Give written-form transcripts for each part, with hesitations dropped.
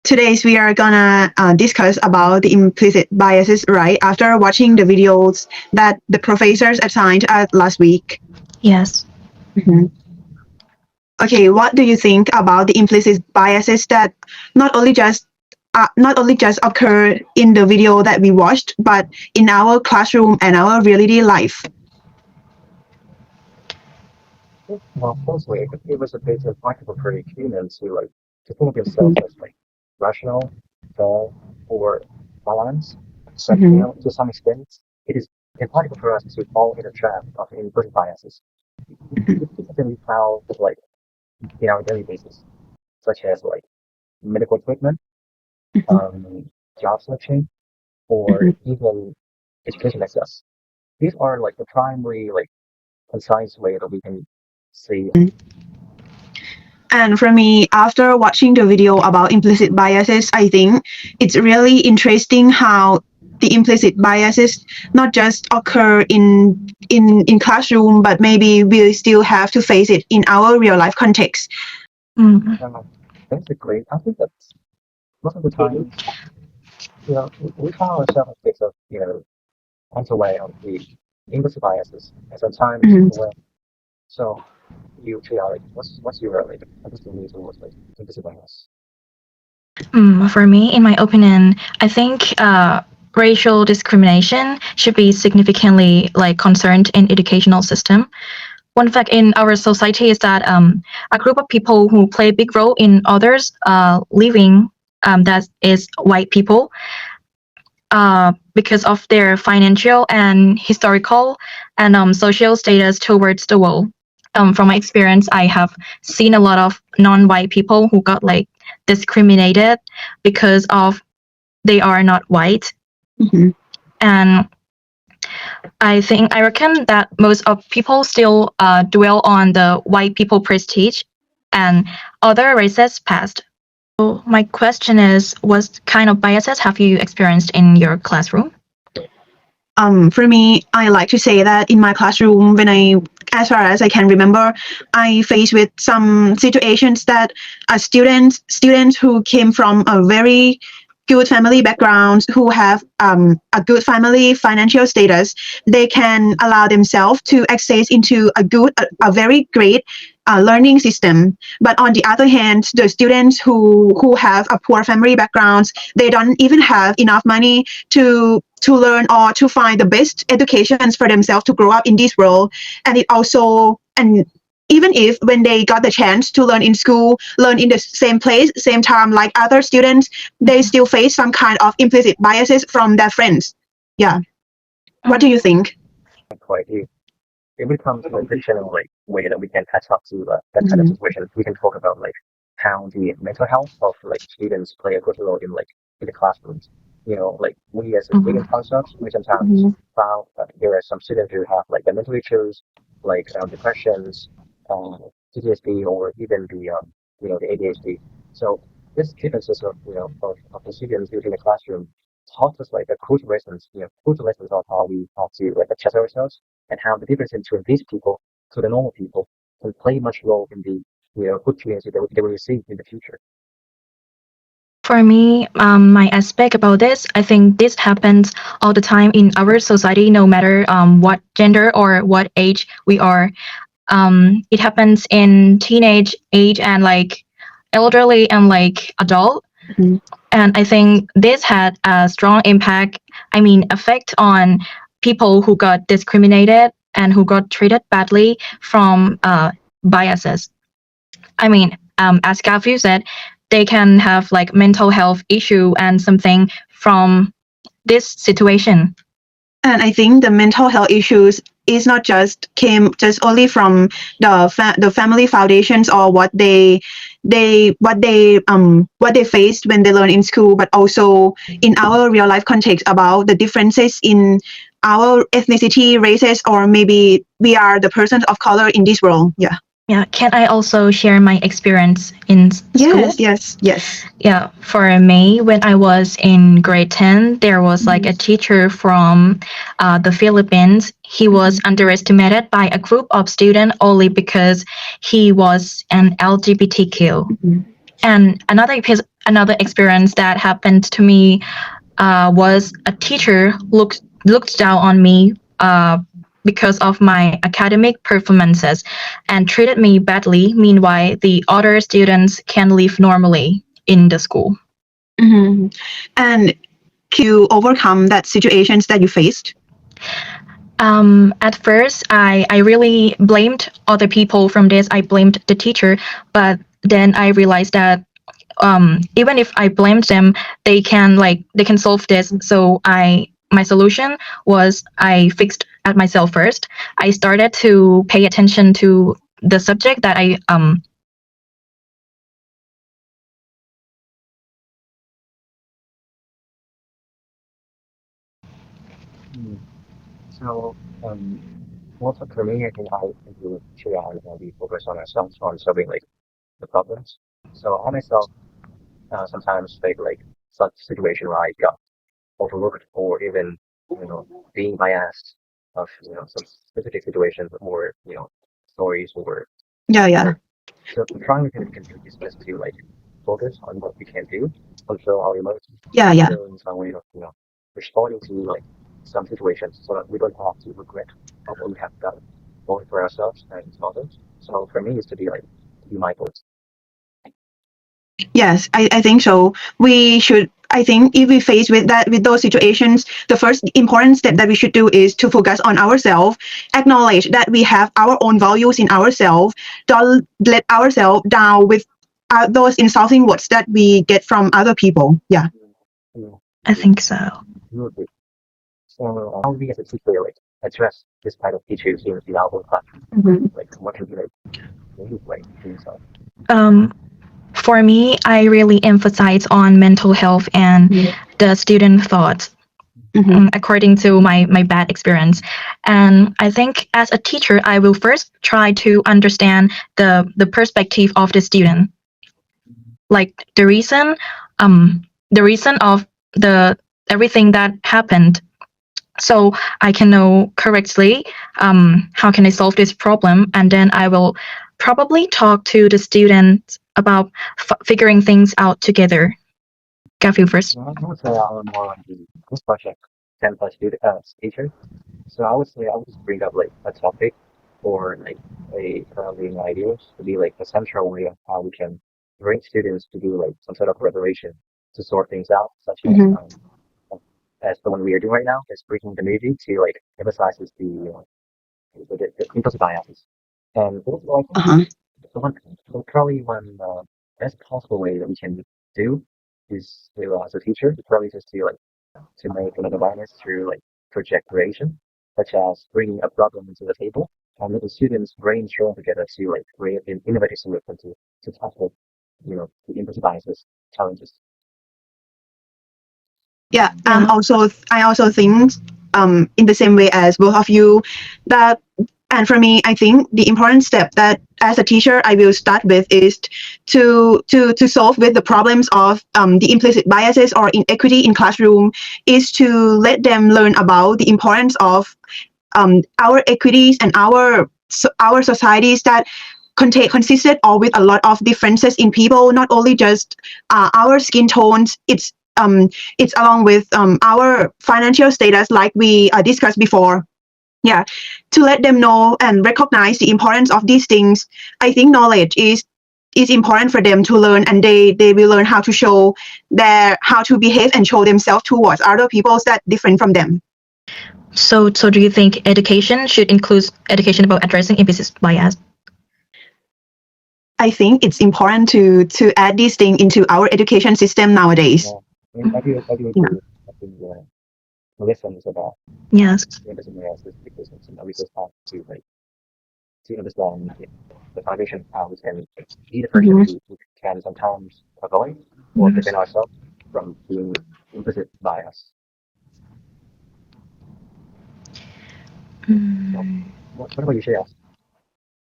Today's we are gonna discuss about the implicit biases, right? After watching the videos that the professors assigned us last week. Yes. Mhm. Okay, what do you think about the implicit biases that not only just not only just occur in the video that we watched, but in our classroom and our reality life? Well, mostly it was a bit impractical for humans to think of themselves as rational, fair, or balanced. But Mhm. to some extent, it is impractical for us to fall in the trap of inverted biases. We typically found in our daily basis, such as medical treatment, Mhm. um, job searching, or Mhm. even education access. These are the primary concise way that we can see. And for me, after watching the video about implicit biases, I think it's really interesting how the implicit biases not just occur in classroom, but maybe we still have to face it in our real life context. Mm. Um, Basically, I think that most of the time, we find ourselves in a state of, unaware of the English biases, and sometimes Mhm. aware. So you are what's your understanding towards English bias? For me, in my opinion, I think racial discrimination should be significantly concerned in educational system. One fact in our society is that a group of people who play a big role in others living, that is white people, because of their financial and historical and social status towards the world. From my experience, I have seen a lot of non-white people who got discriminated because of they are not white. Mhm. And I reckon that most of people still dwell on the white people prestige and other races past. So my question is, what kind of biases have you experienced in your classroom? For me, I like to say that in my classroom, as far as I can remember, I faced with some situations that students who came from a very good family backgrounds, who have a good family financial status, they can allow themselves to access into a very great learning system. But on the other hand, the students who have a poor family backgrounds, they don't even have enough money to learn or to find the best educations for themselves to grow up in this world. And it also and even if when they got the chance to learn in school, learn in the same place, same time like other students, they still face some kind of implicit biases from their friends. Yeah. What do you think? Quite if it comes to a fictional way that we can catch up to that kind of Mhm. situation, we can talk about how the mental health of students play a crucial role in the classrooms. We as a student Mhm. ourselves, we sometimes Mhm. found that there are some students who have the mental issues, depressions, PTSD, or even the ADHD. So this differences of the students within the classroom taught us a crucial lessons of how we have to adjust ourselves and how the difference between these people to the normal people can play much role in the good experience that they will receive in the future. For me, my aspect about this, I think this happens all the time in our society, no matter what gender or what age we are. It happens in teenage age and elderly and adult. Mhm. And I think this had a strong impact, I mean, effect on people who got discriminated and who got treated badly from biases. I mean, as Gavu said, they can have mental health issue and something from this situation. And I think the mental health issues is not just only from the family foundations or what they faced when they learn in school, but also in our real life context about the differences in our ethnicity, races, or maybe we are the persons of color in this world. Yeah. Yeah, can I also share my experience in school? Yes. Yes. Yes. Yeah, for me, when I was in grade 10, there was a teacher from the Philippines. He was underestimated by a group of students only because he was an LGBTQ. Mhm. And another experience that happened to me was a teacher looked down on me because of my academic performances and treated me badly. Meanwhile, the other students can live normally in the school. Mm-hmm. And to overcome that situations that you faced? At first, I really blamed other people from this. I blamed the teacher, but then I realized that even if I blamed them, they can solve this. So my solution was I fixed at myself first. I started to pay attention to the subject that I Mm. So, well, for me, I think I do should I maybe focus on ourselves on solving like the problems. So I myself sometimes face like such situation where I got overlooked or even being biased of some specific situations or stories or Yeah, yeah, work. So trying to can do is just to like focus on what we can do, control our emotions, yeah, yeah. show some way of responding to like some situations so that we don't have to regret of what we have done both for ourselves and others. So for me, is to be like to be mindful. Yes, I think so. We should. I think if we face with that with those situations, the first important step that we should do is to focus on ourselves, acknowledge that we have our own values in ourselves. Don't let ourselves down with those insulting words that we get from other people. Yeah. You I think so. know, so how we as a teacher like address this kind of issues in our classroom? Mm-hmm. Like what can be like maybe like doing so? Um, for me, I really emphasize on mental health and the student thoughts Mm-hmm. according to my bad experience. And I think as a teacher, I will first try to understand the perspective of the student, like the reason of the everything that happened, so I can know correctly how can I solve this problem, and then I will probably talk to the students about figuring things out together. Gafu first. Well, I would say I'm more on the this project 10 plus student teacher. So I would say I would just bring up like a topic or like a leading ideas to be like a central way of how we can bring students to do like some sort of preparation to sort things out, such Mm-hmm. as the one we are doing right now, is bringing the movie to like emphasizes the implicit biases. And also I think Uh-huh. probably one best possible way that we can do is to as a teacher, is probably just to like to make another awareness through like project creation, such as bringing a problem into the table and let the students brainstorm together to like create an innovative solution to tackle, the implicit biases challenges. Yeah. Yeah. I also think in the same way as both of you that. And for me, I think the important step that as a teacher I will start with is to solve with the problems of the implicit biases or inequity in classroom is to let them learn about the importance of our equities and our societies that consisted all with a lot of differences in people, not only just our skin tones. It's along with our financial status, like we discussed before. Yeah, to let them know and recognize the importance of these things. I think knowledge is important for them to learn, and they will learn how to show their how to behave and show themselves towards other people that different from them. So do you think education should include education about addressing implicit bias? I think it's important to add these things into our education system nowadays. Yeah, and I do Yeah. agree with I think the lessons about Yes. the implicit biases because we just have to like to understand the foundation of how we can be the person Mm-hmm. who can sometimes avoid or prevent ourselves from being implicit bias. So, what about you, Shreyas?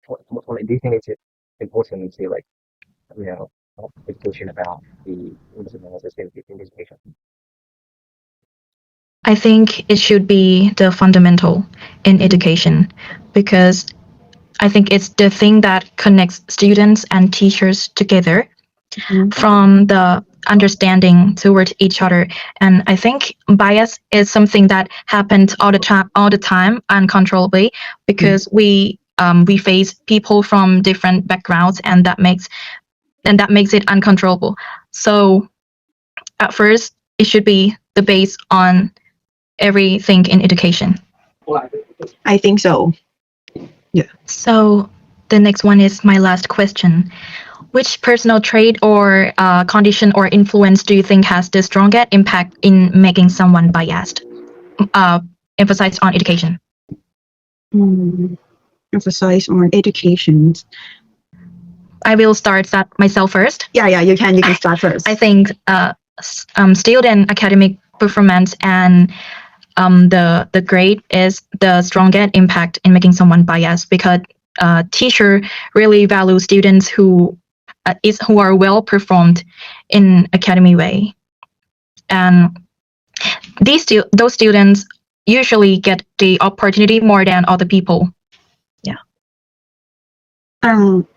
What do you think it's important to like, you know, education about the implicit biases in education? I think it should be the fundamental in Mm-hmm. education because I think it's the thing that connects students and teachers together. from the understanding towards each other. And I think bias is something that happens all the time uncontrollably, because we face people from different backgrounds, and that makes it uncontrollable. So at first, it should be the base on everything in education. I think so. Yeah. So the next one is my last question. Which personal trait or condition or influence do you think has the strongest impact in making someone biased? Emphasize on education. Emphasize on education. I will start that myself first. Yeah, you can start first. I think student academic performance and the grade is the strongest impact in making someone biased, because teacher really value students who are well performed in academic way, and those students usually get the opportunity more than other people. Yeah.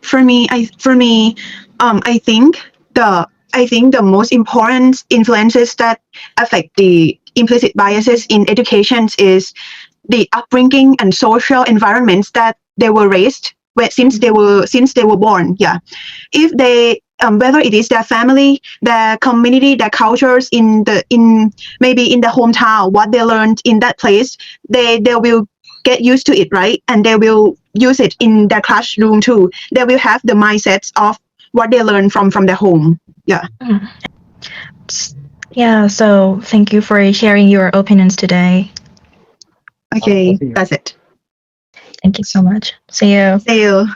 For me, I think the most important influences that affect the implicit biases in education is the upbringing and social environments that they were raised since they were born. Yeah, if they whether it is their family, their community, their cultures maybe in the hometown, what they learned in that place, they will get used to it, right? And they will use it in their classroom too. They will have the mindsets of what they learn from their home. Yeah. Yeah, so thank you for sharing your opinions today. Okay, that's it. Thank you so much. See you. See you.